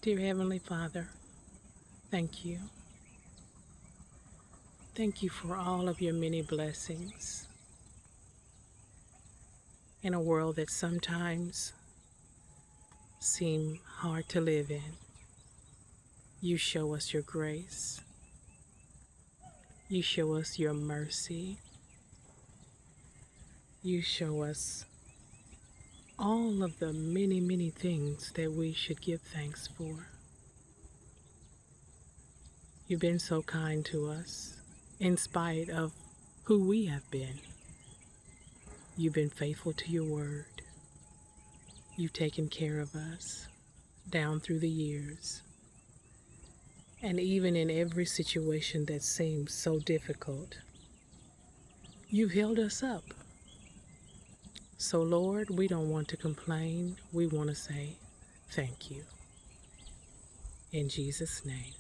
Dear Heavenly Father, thank you. Thank you for all of your many blessings in a world that sometimes seem hard to live in. You show us your grace. You show us your mercy. You show us all of the many, many things that we should give thanks for. You've been so kind to us in spite of who we have been. You've been faithful to your word. You've taken care of us down through the years. And even in every situation that seems so difficult, you've held us up. So Lord, we don't want to complain. We want to say thank you. In Jesus' name.